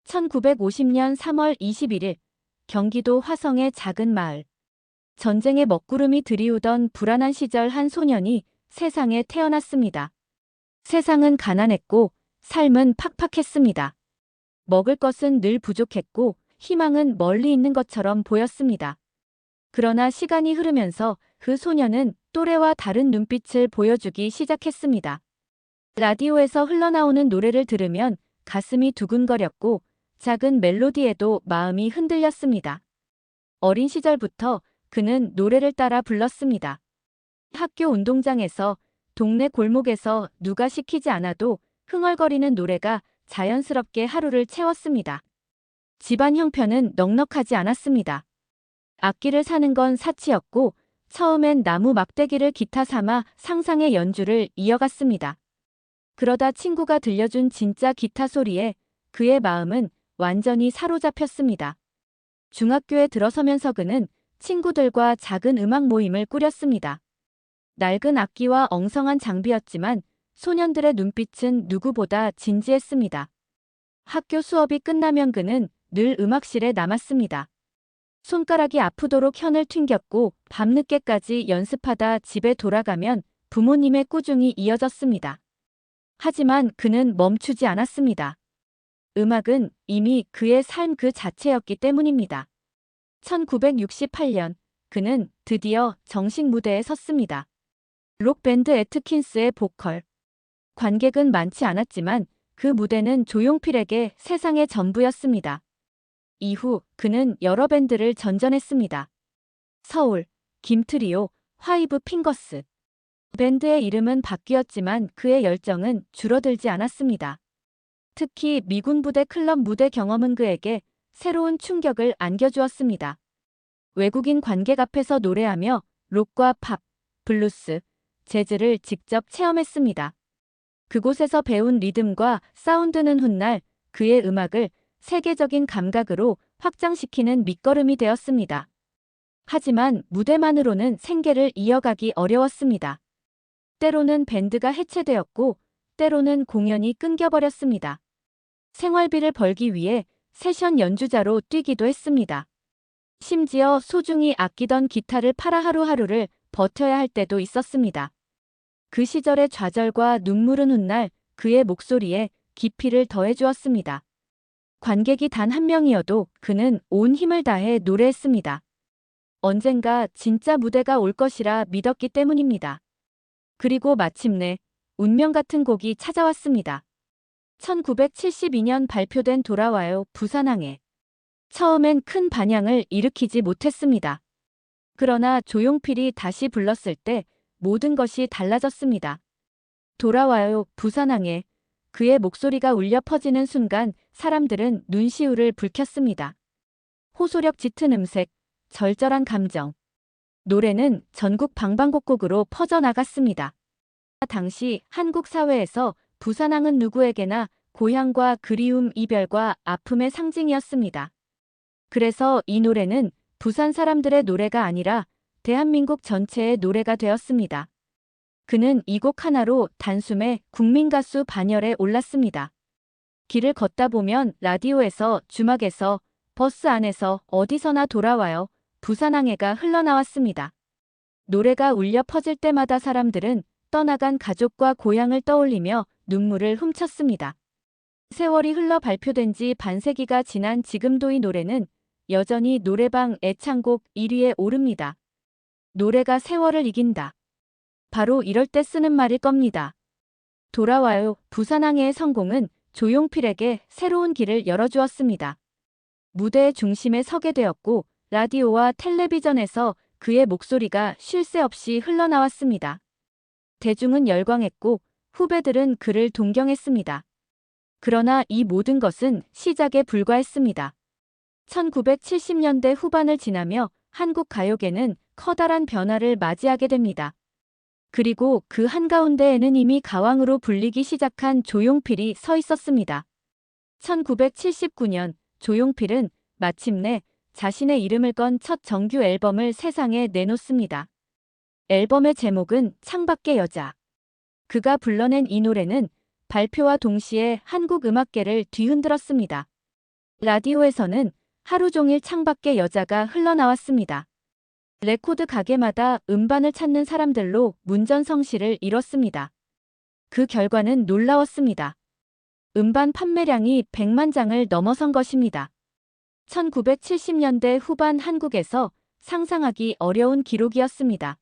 1950년 3월 21일 경기도 화성의 작은 마을. 전쟁의 먹구름이 드리우던 불안한 시절 한 소년이 세상에 태어났습니다. 세상은 가난했고 삶은 팍팍했습니다. 먹을 것은 늘 부족했고 희망은 멀리 있는 것처럼 보였습니다. 그러나 시간이 흐르면서 그 소년은 또래와 다른 눈빛을 보여주기 시작했습니다. 라디오에서 흘러나오는 노래를 들으면 가슴이 두근거렸고 작은 멜로디에도 마음이 흔들렸습니다. 어린 시절부터 그는 노래를 따라 불렀습니다. 학교 운동장에서, 동네 골목에서 누가 시키지 않아도 흥얼거리는 노래가 자연스럽게 하루를 채웠습니다. 집안 형편은 넉넉하지 않았습니다. 악기를 사는 건 사치였고 처음엔 나무 막대기를 기타 삼아 상상의 연주를 이어갔습니다. 그러다 친구가 들려준 진짜 기타 소리에 그의 마음은 완전히 사로잡혔습니다. 중학교에 들어서면서 그는 친구들과 작은 음악 모임을 꾸렸습니다. 낡은 악기와 엉성한 장비였지만 소년들의 눈빛은 누구보다 진지했습니다. 학교 수업이 끝나면 그는 늘 음악실에 남았습니다. 손가락이 아프도록 현을 튕겼고 밤늦게까지 연습하다 집에 돌아가면 부모님의 꾸중이 이어졌습니다. 하지만 그는 멈추지 않았습니다. 음악은 이미 그의 삶 그 자체였기 때문입니다. 1968년 그는 드디어 정식 무대에 섰습니다. 록밴드 애트킨스의 보컬. 관객은 많지 않았지만 그 무대는 조용필에게 세상의 전부였습니다. 이후 그는 여러 밴드를 전전했습니다. 서울, 김트리오, 화이브 핑거스. 밴드의 이름은 바뀌었지만 그의 열정은 줄어들지 않았습니다. 특히 미군 부대 클럽 무대 경험은 그에게 새로운 충격을 안겨주었습니다. 외국인 관객 앞에서 노래하며 록과 팝, 블루스, 재즈를 직접 체험했습니다. 그곳에서 배운 리듬과 사운드는 훗날 그의 음악을 세계적인 감각으로 확장시키는 밑거름이 되었습니다. 하지만 무대만으로는 생계를 이어가기 어려웠습니다. 때로는 밴드가 해체되었고 때로는 공연이 끊겨버렸습니다. 생활비를 벌기 위해 세션 연주자로 뛰기도 했습니다. 심지어 소중히 아끼던 기타를 팔아 하루하루를 버텨야 할 때도 있었습니다. 그 시절의 좌절과 눈물은 훗날 그의 목소리에 깊이를 더해주었습니다. 관객이 단 한 명이어도 그는 온 힘을 다해 노래했습니다. 언젠가 진짜 무대가 올 것이라 믿었기 때문입니다. 그리고 마침내 운명 같은 곡이 찾아왔습니다. 1972년 발표된 돌아와요 부산항해. 처음엔 큰 반향을 일으키지 못했습니다. 그러나 조용필이 다시 불렀을 때 모든 것이 달라졌습니다. 돌아와요 부산항해. 그의 목소리가 울려 퍼지는 순간 사람들은 눈시울을 붉혔습니다. 호소력 짙은 음색, 절절한 감정. 노래는 전국 방방곡곡으로 퍼져나갔습니다. 당시 한국 사회에서 부산항은 누구에게나 고향과 그리움, 이별과 아픔의 상징이었습니다. 그래서 이 노래는 부산 사람들의 노래가 아니라 대한민국 전체의 노래가 되었습니다. 그는 이 곡 하나로 단숨에 국민가수 반열에 올랐습니다. 길을 걷다 보면 라디오에서, 주막에서, 버스 안에서 어디서나 돌아와요 부산항해가 흘러나왔습니다. 노래가 울려 퍼질 때마다 사람들은 떠나간 가족과 고향을 떠올리며 눈물을 훔쳤습니다. 세월이 흘러 발표된 지 반세기가 지난 지금도 이 노래는 여전히 노래방 애창곡 1위에 오릅니다. 노래가 세월을 이긴다. 바로 이럴 때 쓰는 말일 겁니다. 돌아와요 부산항해의 성공은 조용필에게 새로운 길을 열어주었습니다. 무대의 중심에 서게 되었고 라디오와 텔레비전에서 그의 목소리가 쉴 새 없이 흘러나왔습니다. 대중은 열광했고 후배들은 그를 동경했습니다. 그러나 이 모든 것은 시작에 불과했습니다. 1970년대 후반을 지나며 한국 가요계는 커다란 변화를 맞이하게 됩니다. 그리고 그 한가운데에는 이미 가왕으로 불리기 시작한 조용필이 서 있었습니다. 1979년 조용필은 마침내 자신의 이름을 건 첫 정규 앨범을 세상에 내놓습니다. 앨범의 제목은 창밖의 여자. 그가 불러낸 이 노래는 발표와 동시에 한국 음악계를 뒤흔들었습니다. 라디오에서는 하루 종일 창밖에 여자가 흘러나왔습니다. 레코드 가게마다 음반을 찾는 사람들로 문전성시를 이뤘습니다. 그 결과는 놀라웠습니다. 음반 판매량이 100만 장을 넘어선 것입니다. 1970년대 후반 한국에서 상상하기 어려운 기록이었습니다.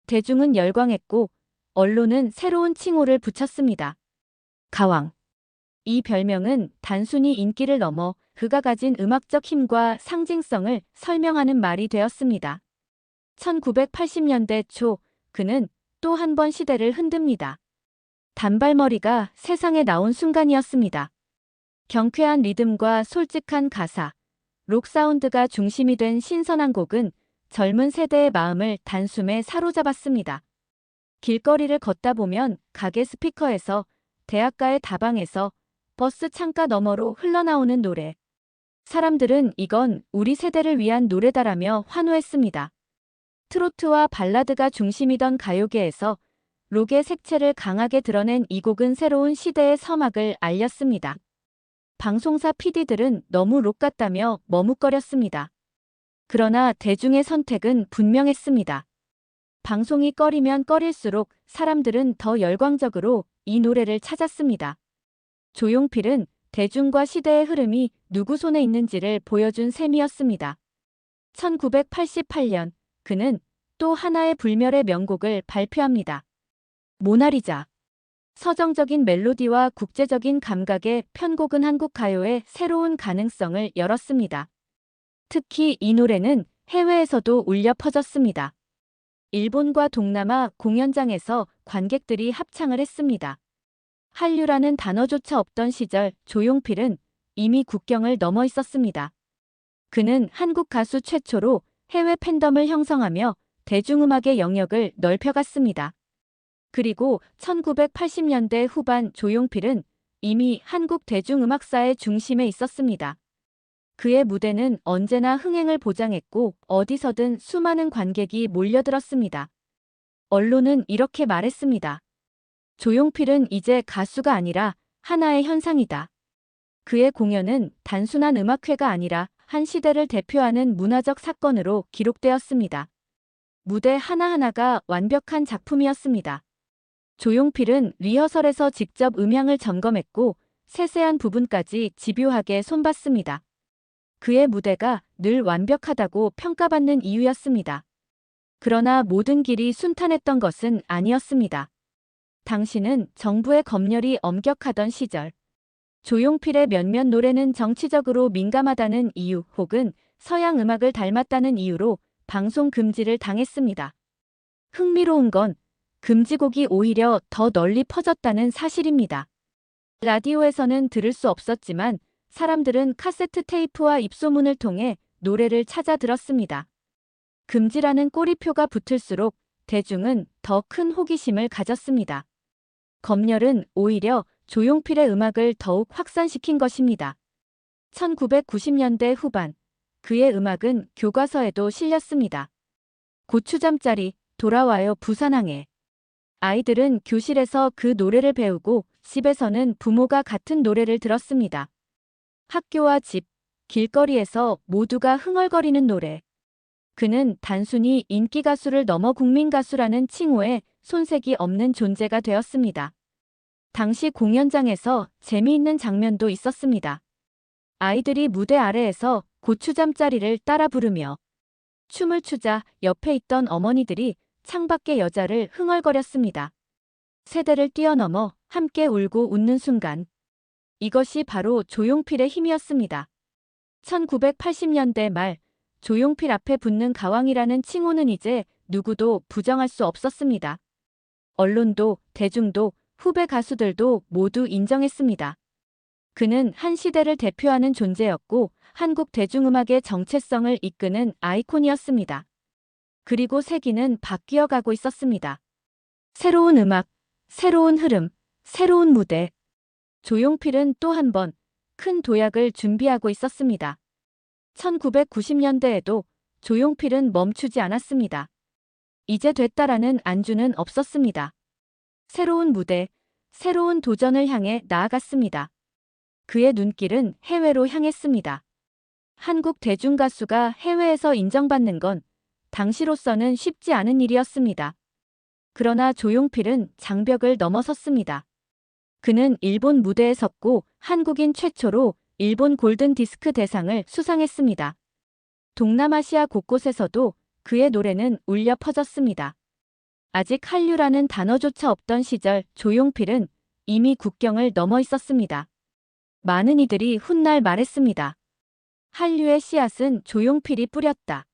대중은 열광했고 언론은 새로운 칭호를 붙였습니다. 가왕. 이 별명은 단순히 인기를 넘어 그가 가진 음악적 힘과 상징성을 설명하는 말이 되었습니다. 1980년대 초 그는 또 한 번 시대를 흔듭니다. 단발머리가 세상에 나온 순간이었습니다. 경쾌한 리듬과 솔직한 가사, 록 사운드가 중심이 된 신선한 곡은 젊은 세대의 마음을 단숨에 사로잡았습니다. 길거리를 걷다 보면 가게 스피커에서, 대학가의 다방에서, 버스 창가 너머로 흘러나오는 노래. 사람들은 이건 우리 세대를 위한 노래다라며 환호했습니다. 트로트와 발라드가 중심이던 가요계에서 록의 색채를 강하게 드러낸 이 곡은 새로운 시대의 서막을 알렸습니다. 방송사 PD들은 너무 록 같다며 머뭇거렸습니다. 그러나 대중의 선택은 분명했습니다. 방송이 꺼리면 꺼릴수록 사람들은 더 열광적으로 이 노래를 찾았습니다. 조용필은 대중과 시대의 흐름이 누구 손에 있는지를 보여준 셈이었습니다. 1988년 그는 또 하나의 불멸의 명곡을 발표합니다. 모나리자. 서정적인 멜로디와 국제적인 감각의 편곡은 한국 가요의 새로운 가능성을 열었습니다. 특히 이 노래는 해외에서도 울려 퍼졌습니다. 일본과 동남아 공연장에서 관객들이 합창을 했습니다. 한류라는 단어조차 없던 시절 조용필은 이미 국경을 넘어 있었습니다. 그는 한국 가수 최초로 해외 팬덤을 형성하며 대중음악의 영역을 넓혀갔습니다. 그리고 1980년대 후반 조용필은 이미 한국 대중음악사의 중심에 있었습니다. 그의 무대는 언제나 흥행을 보장했고 어디서든 수많은 관객이 몰려들었습니다. 언론은 이렇게 말했습니다. 조용필은 이제 가수가 아니라 하나의 현상이다. 그의 공연은 단순한 음악회가 아니라 한 시대를 대표하는 문화적 사건으로 기록되었습니다. 무대 하나하나가 완벽한 작품이었습니다. 조용필은 리허설에서 직접 음향을 점검했고 세세한 부분까지 집요하게 손봤습니다. 그의 무대가 늘 완벽하다고 평가받는 이유였습니다. 그러나 모든 길이 순탄했던 것은 아니었습니다. 당시는 정부의 검열이 엄격하던 시절. 조용필의 몇몇 노래는 정치적으로 민감하다는 이유 혹은 서양 음악을 닮았다는 이유로 방송 금지를 당했습니다. 흥미로운 건 금지곡이 오히려 더 널리 퍼졌다는 사실입니다. 라디오에서는 들을 수 없었지만 사람들은 카세트 테이프와 입소문을 통해 노래를 찾아 들었습니다. 금지라는 꼬리표가 붙을수록 대중은 더 큰 호기심을 가졌습니다. 검열은 오히려 조용필의 음악을 더욱 확산시킨 것입니다. 1990년대 후반 그의 음악은 교과서에도 실렸습니다. 고추잠자리, 돌아와요 부산항에. 아이들은 교실에서 그 노래를 배우고 집에서는 부모가 같은 노래를 들었습니다. 학교와 집, 길거리에서 모두가 흥얼거리는 노래. 그는 단순히 인기 가수를 넘어 국민 가수라는 칭호에 손색이 없는 존재가 되었습니다. 당시 공연장에서 재미있는 장면도 있었습니다. 아이들이 무대 아래에서 고추잠자리를 따라 부르며 춤을 추자 옆에 있던 어머니들이 창밖의 여자를 흥얼거렸습니다. 세대를 뛰어넘어 함께 울고 웃는 순간. 이것이 바로 조용필의 힘이었습니다. 1980년대 말 조용필 앞에 붙는 가왕이라는 칭호는 이제 누구도 부정할 수 없었습니다. 언론도 대중도 후배 가수들도 모두 인정했습니다. 그는 한 시대를 대표하는 존재였고 한국 대중음악의 정체성을 이끄는 아이콘이었습니다. 그리고 세기는 바뀌어 가고 있었습니다. 새로운 음악, 새로운 흐름, 새로운 무대. 조용필은 또 한 번 큰 도약을 준비하고 있었습니다. 1990년대에도 조용필은 멈추지 않았습니다. 이제 됐다라는 안주는 없었습니다. 새로운 무대, 새로운 도전을 향해 나아갔습니다. 그의 눈길은 해외로 향했습니다. 한국 대중가수가 해외에서 인정받는 건 당시로서는 쉽지 않은 일이었습니다. 그러나 조용필은 장벽을 넘어섰습니다. 그는 일본 무대에 섰고 한국인 최초로 일본 골든 디스크 대상을 수상했습니다. 동남아시아 곳곳에서도 그의 노래는 울려 퍼졌습니다. 아직 한류라는 단어조차 없던 시절 조용필은 이미 국경을 넘어 있었습니다. 많은 이들이 훗날 말했습니다. 한류의 씨앗은 조용필이 뿌렸다.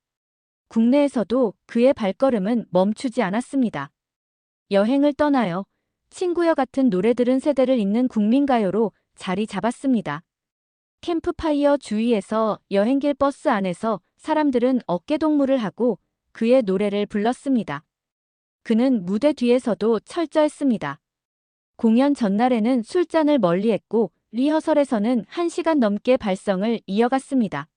국내에서도 그의 발걸음은 멈추지 않았습니다. 여행을 떠나요. 친구여 같은 노래들은 세대를 잇는 국민가요로 자리 잡았습니다. 캠프파이어 주위에서 여행길 버스 안에서 사람들은 어깨동무를 하고 그의 노래를 불렀습니다. 그는 무대 뒤에서도 철저했습니다. 공연 전날에는 술잔을 멀리했고 리허설에서는 1시간 넘게 발성을 이어갔습니다.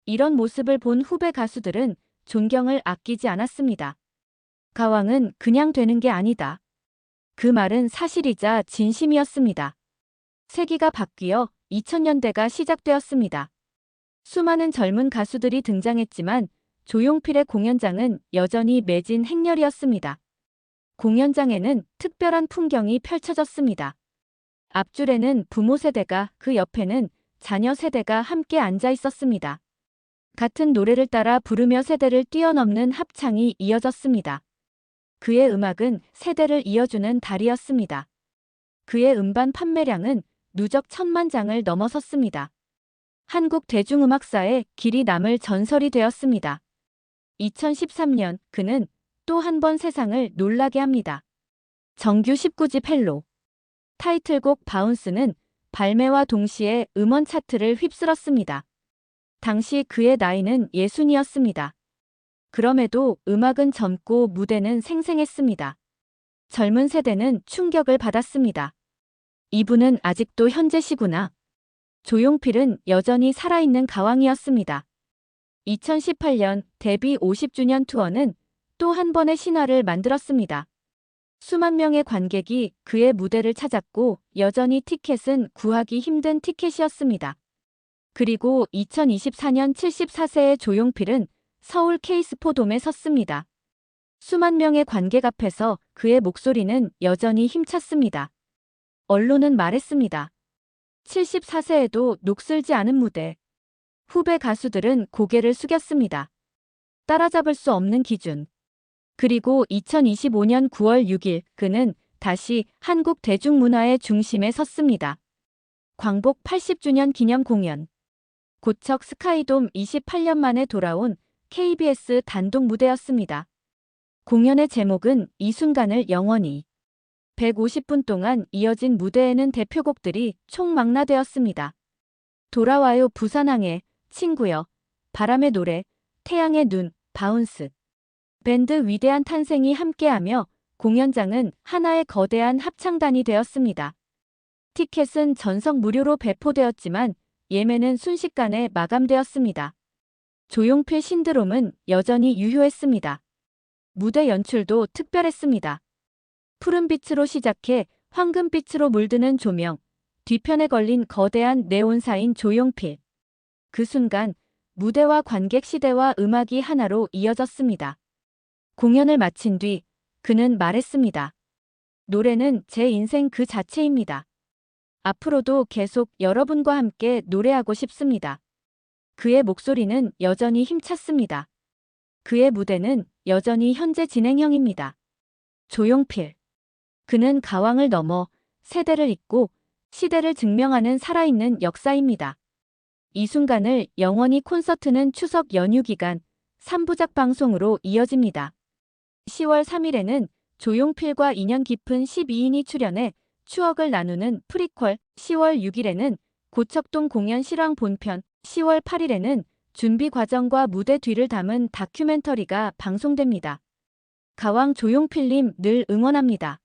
이런 모습을 본 후배 가수들은 존경을 아끼지 않았습니다. 가왕은 그냥 되는 게 아니다. 그 말은 사실이자 진심이었습니다. 세기가 바뀌어 2000년대가 시작되었습니다. 수많은 젊은 가수들이 등장했지만 조용필의 공연장은 여전히 매진 행렬이었습니다. 공연장에는 특별한 풍경이 펼쳐졌습니다. 앞줄에는 부모 세대가, 그 옆에는 자녀 세대가 함께 앉아 있었습니다. 같은 노래를 따라 부르며 세대를 뛰어넘는 합창이 이어졌습니다. 그의 음악은 세대를 이어주는 달이었습니다. 그의 음반 판매량은 누적 1000만 장을 넘어섰습니다. 한국 대중음악사에 길이 남을 전설이 되었습니다. 2013년 그는 또 한 번 세상을 놀라게 합니다. 정규 19집 헬로. 타이틀곡 바운스는 발매와 동시에 음원 차트를 휩쓸었습니다. 당시 그의 나이는 60이었습니다. 그럼에도 음악은 젊고 무대는 생생했습니다. 젊은 세대는 충격을 받았습니다. 이분은 아직도 현재시구나. 조용필은 여전히 살아있는 가왕이었습니다. 2018년 데뷔 50주년 투어는 또 한 번의 신화를 만들었습니다. 수만 명의 관객이 그의 무대를 찾았고 여전히 티켓은 구하기 힘든 티켓이었습니다. 그리고 2024년 74세의 조용필은 서울 K스포돔에 섰습니다. 수만 명의 관객 앞에서 그의 목소리는 여전히 힘찼습니다. 언론은 말했습니다. 74세에도 녹슬지 않은 무대. 후배 가수들은 고개를 숙였습니다. 따라잡을 수 없는 기준. 그리고 2025년 9월 6일 그는 다시 한국 대중문화의 중심에 섰습니다. 광복 80주년 기념 공연. 고척 스카이돔 28년 만에 돌아온 KBS 단독 무대였습니다. 공연의 제목은 이 순간을 영원히. 150분 동안 이어진 무대에는 대표곡들이 총망라되었습니다. 돌아와요 부산항해, 친구여, 바람의 노래, 태양의 눈, 바운스. 밴드 위대한 탄생이 함께하며 공연장은 하나의 거대한 합창단이 되었습니다. 티켓은 전석 무료로 배포되었지만 예매는 순식간에 마감되었습니다. 조용필 신드롬은 여전히 유효했습니다. 무대 연출도 특별했습니다. 푸른빛으로 시작해 황금빛으로 물드는 조명, 뒤편에 걸린 거대한 네온사인 조용필. 그 순간 무대와 관객 시대와 음악이 하나로 이어졌습니다. 공연을 마친 뒤 그는 말했습니다. 노래는 제 인생 그 자체입니다. 앞으로도 계속 여러분과 함께 노래하고 싶습니다. 그의 목소리는 여전히 힘찼습니다. 그의 무대는 여전히 현재 진행형입니다. 조용필. 그는 가왕을 넘어 세대를 잇고 시대를 증명하는 살아있는 역사입니다. 이 순간을 영원히 콘서트는 추석 연휴 기간 3부작 방송으로 이어집니다. 10월 3일에는 조용필과 인연 깊은 12인이 출연해 추억을 나누는 프리퀄, 10월 6일에는 고척동 공연 실황 본편, 10월 8일에는 준비 과정과 무대 뒤를 담은 다큐멘터리가 방송됩니다. 가왕 조용필님 늘 응원합니다.